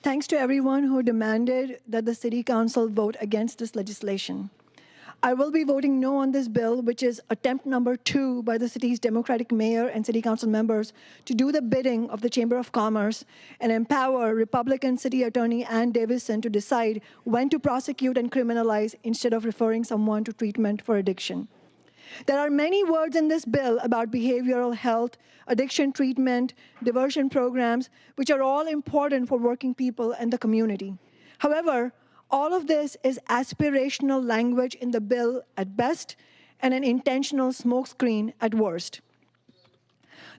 Thanks to everyone who demanded that the City Council vote against this legislation. I will be voting no on this bill, which is attempt number 2 by the city's Democratic mayor and city council members to do the bidding of the Chamber of Commerce and empower Republican City Attorney Ann Davison to decide when to prosecute and criminalize instead of referring someone to treatment for addiction. There are many words in this bill about behavioral health, addiction treatment, diversion programs, which are all important for working people and the community. However, all of this is aspirational language in the bill at best and an intentional smokescreen at worst.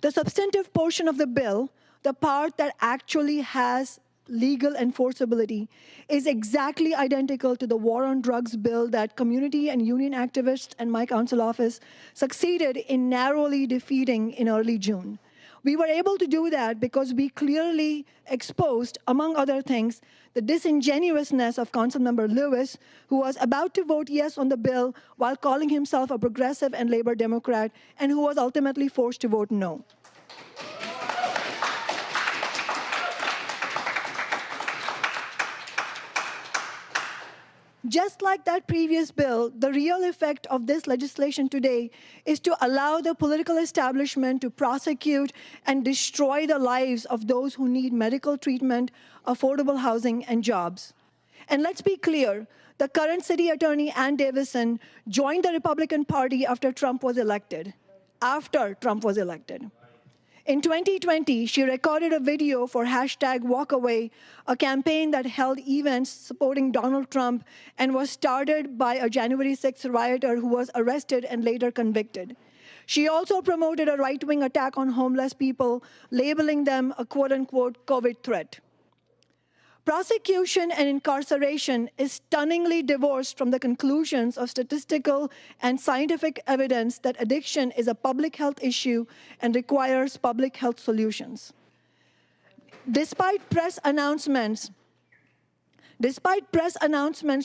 The substantive portion of the bill, the part that actually has legal enforceability, is exactly identical to the war on drugs bill that community and union activists and my council office succeeded in narrowly defeating in early June. We were able to do that because we clearly exposed, among other things, the disingenuousness of Councilmember Lewis, who was about to vote yes on the bill while calling himself a progressive and labor Democrat, and who was ultimately forced to vote no. Just like that previous bill, the real effect of this legislation today is to allow the political establishment to prosecute and destroy the lives of those who need medical treatment, affordable housing, and jobs. And let's be clear, the current city attorney, Ann Davison, joined the Republican Party after Trump was elected. In 2020, she recorded a video for #WalkAway, a campaign that held events supporting Donald Trump and was started by a January 6th rioter who was arrested and later convicted. She also promoted a right-wing attack on homeless people, labeling them a quote-unquote COVID threat. Prosecution and incarceration is stunningly divorced from the conclusions of statistical and scientific evidence that addiction is a public health issue and requires public health solutions. Despite press announcements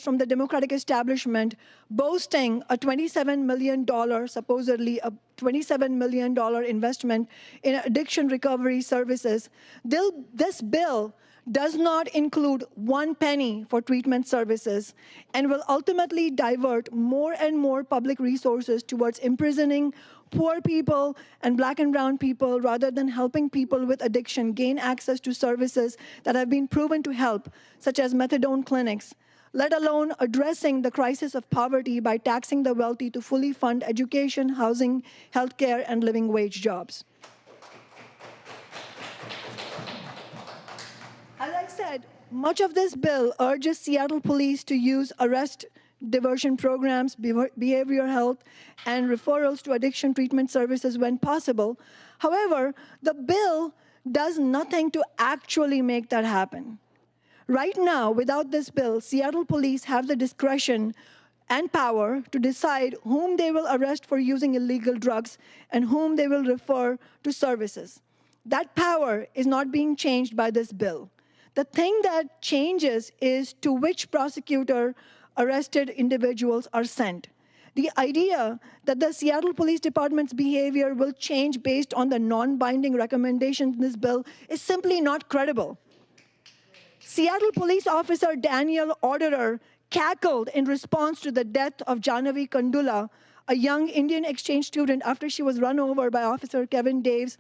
from the Democratic establishment boasting a $27 million, supposedly a $27 million investment in addiction recovery services, this bill does not include 1 penny for treatment services and will ultimately divert more and more public resources towards imprisoning poor people and Black and brown people rather than helping people with addiction gain access to services that have been proven to help, such as methadone clinics, let alone addressing the crisis of poverty by taxing the wealthy to fully fund education, housing, healthcare, and living wage jobs. As I said, much of this bill urges Seattle police to use arrest diversion programs, behavioral health, and referrals to addiction treatment services when possible. However, the bill does nothing to actually make that happen. Right now, without this bill, Seattle police have the discretion and power to decide whom they will arrest for using illegal drugs and whom they will refer to services. That power is not being changed by this bill. The thing that changes is to which prosecutor arrested individuals are sent. The idea that the Seattle Police Department's behavior will change based on the non-binding recommendations in this bill is simply not credible. Seattle police officer Daniel Orderer cackled in response to the death of Jahnavi Kandula, a young Indian exchange student, after she was run over by Officer Kevin Dave's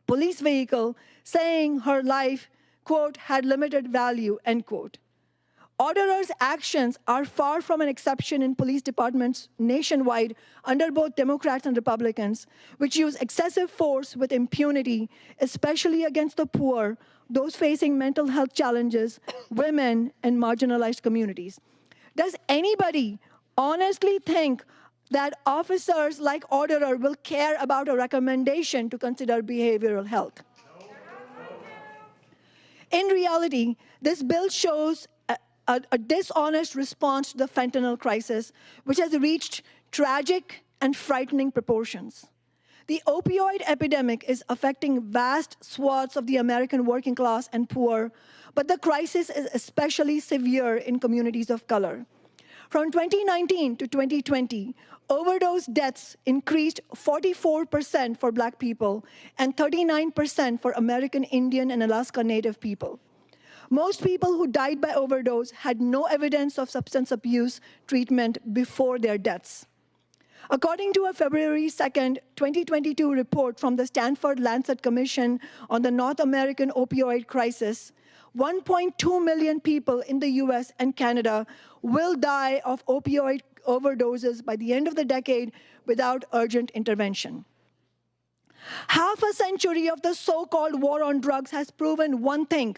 police vehicle, saying her life, quote, had limited value, end quote. Orderer's actions are far from an exception in police departments nationwide under both Democrats and Republicans, which use excessive force with impunity, especially against the poor, those facing mental health challenges, women, and marginalized communities. Does anybody honestly think that officers like Orderer will care about a recommendation to consider behavioral health? In reality, this bill shows a dishonest response to the fentanyl crisis, which has reached tragic and frightening proportions. The opioid epidemic is affecting vast swaths of the American working class and poor, but the crisis is especially severe in communities of color. From 2019 to 2020, overdose deaths increased 44% for Black people and 39% for American Indian and Alaska Native people. Most people who died by overdose had no evidence of substance abuse treatment before their deaths. According to a February 2nd, 2022 report from the Stanford Lancet Commission on the North American opioid crisis, 1.2 million people in the US and Canada will die of opioid overdoses by the end of the decade without urgent intervention. Half a century of the so-called war on drugs has proven one thing: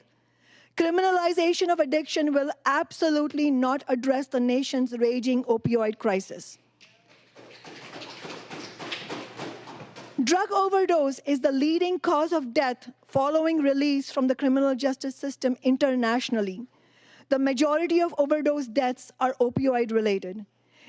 criminalization of addiction will absolutely not address the nation's raging opioid crisis. Drug overdose is the leading cause of death following release from the criminal justice system internationally. The majority of overdose deaths are opioid-related.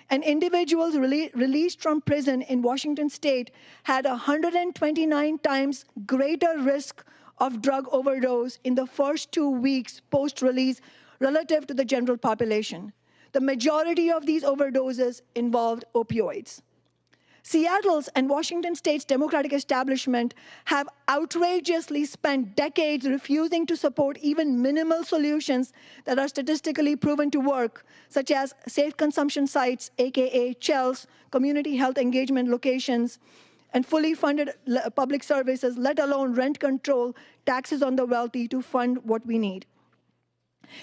And individuals released from prison in Washington state had 129 times greater risk of drug overdose in the first 2 weeks post-release relative to the general population. The majority of these overdoses involved opioids. Seattle's and Washington state's Democratic establishment have outrageously spent decades refusing to support even minimal solutions that are statistically proven to work, such as safe consumption sites, aka CHELS, community health engagement locations, and fully funded public services, let alone rent control, taxes on the wealthy to fund what we need.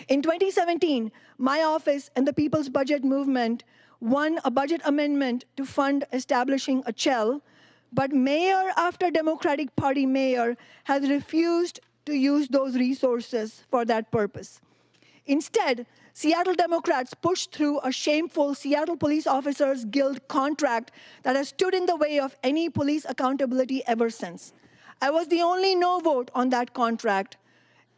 In 2017, my office and the People's Budget Movement won a budget amendment to fund establishing a CHEL, but mayor after Democratic Party mayor has refused to use those resources for that purpose. Instead, Seattle Democrats pushed through a shameful Seattle Police Officers Guild contract that has stood in the way of any police accountability ever since. I was the only no vote on that contract.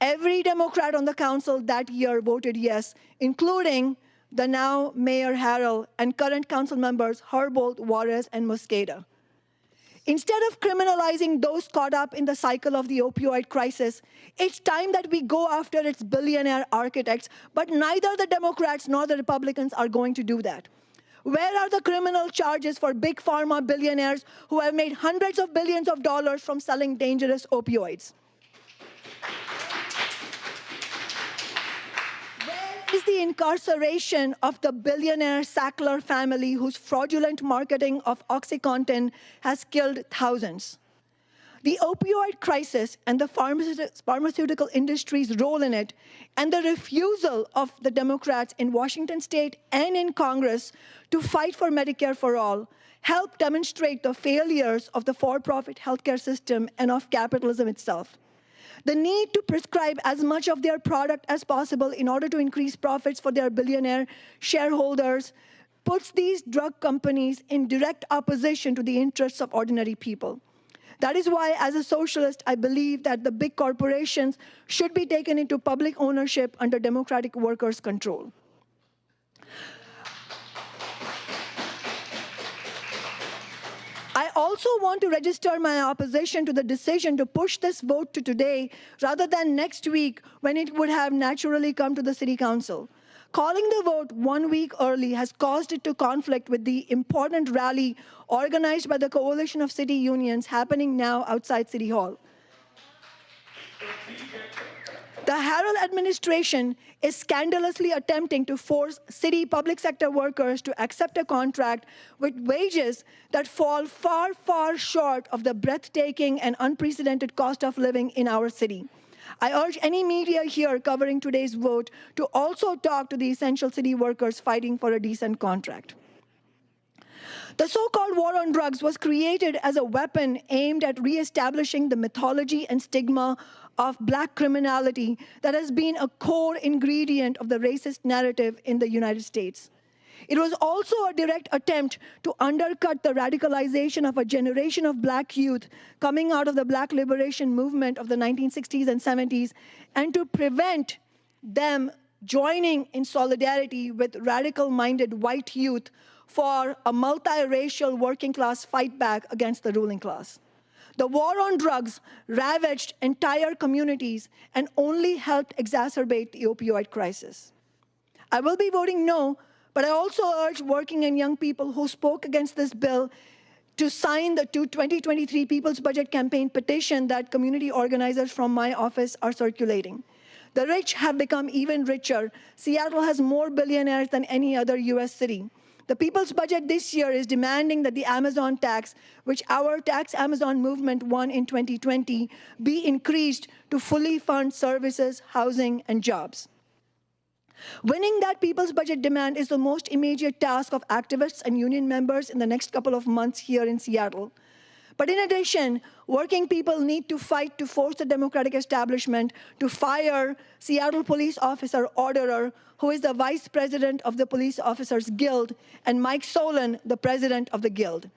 Every Democrat on the council that year voted yes, including the now Mayor Harrell and current council members Herbold, Juarez, and Mosqueda. Instead of criminalizing those caught up in the cycle of the opioid crisis, it's time that we go after its billionaire architects, but neither the Democrats nor the Republicans are going to do that. Where are the criminal charges for big pharma billionaires who have made hundreds of billions of dollars from selling dangerous opioids? Is the incarceration of the billionaire Sackler family whose fraudulent marketing of OxyContin has killed thousands? The opioid crisis and the pharmaceutical industry's role in it, and the refusal of the Democrats in Washington state and in Congress to fight for Medicare for all, help demonstrate the failures of the for-profit healthcare system and of capitalism itself. The need to prescribe as much of their product as possible in order to increase profits for their billionaire shareholders puts these drug companies in direct opposition to the interests of ordinary people. That is why, as a socialist, I believe that the big corporations should be taken into public ownership under democratic workers' control. I also want to register my opposition to the decision to push this vote to today rather than next week when it would have naturally come to the City Council. Calling the vote 1 week early has caused it to conflict with the important rally organized by the Coalition of City Unions happening now outside City Hall. The Harrell administration is scandalously attempting to force city public sector workers to accept a contract with wages that fall far, far short of the breathtaking and unprecedented cost of living in our city. I urge any media here covering today's vote to also talk to the essential city workers fighting for a decent contract. The so-called war on drugs was created as a weapon aimed at reestablishing the mythology and stigma of black criminality that has been a core ingredient of the racist narrative in the United States. It was also a direct attempt to undercut the radicalization of a generation of black youth coming out of the black liberation movement of the 1960s and 70s, and to prevent them joining in solidarity with radical-minded white youth for a multiracial working-class fight back against the ruling class. The war on drugs ravaged entire communities and only helped exacerbate the opioid crisis. I will be voting no, but I also urge working and young people who spoke against this bill to sign the 2023 People's Budget Campaign petition that community organizers from my office are circulating. The rich have become even richer. Seattle has more billionaires than any other US city. The people's budget this year is demanding that the Amazon tax, which our Tax Amazon movement won in 2020, be increased to fully fund services, housing, and jobs. Winning that people's budget demand is the most immediate task of activists and union members in the next couple of months here in Seattle. But in addition, working people need to fight to force the Democratic establishment to fire Seattle police officer Orderer, who is the vice president of the Police Officers Guild, and Mike Solon, the president of the Guild.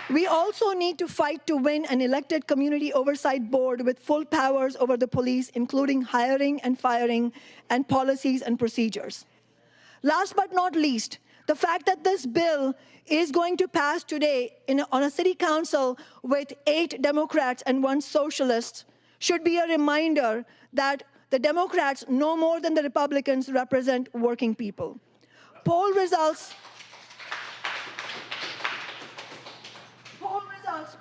We also need to fight to win an elected community oversight board with full powers over the police, including hiring and firing and policies and procedures. Last but not least, the fact that this bill is going to pass today on a city council with 8 Democrats and 1 socialist should be a reminder that the Democrats, no more than the Republicans, represent working people. Poll results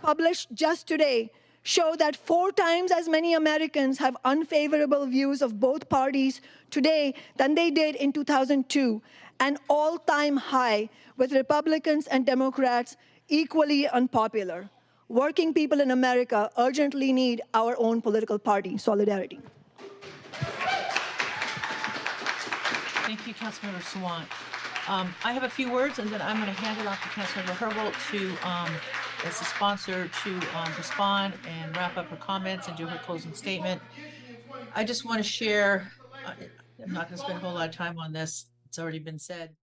published just today show that 4 times as many Americans have unfavorable views of both parties today than they did in 2002, an all-time high, with Republicans and Democrats equally unpopular. Working people in America urgently need our own political party, Solidarity. Thank you, Councilmember Sawant. I have a few words, and then I'm going to hand it off to Councilmember Herbold as the sponsor to respond and wrap up her comments and do her closing statement. I just want to share, I'm not going to spend a whole lot of time on this. It's already been said.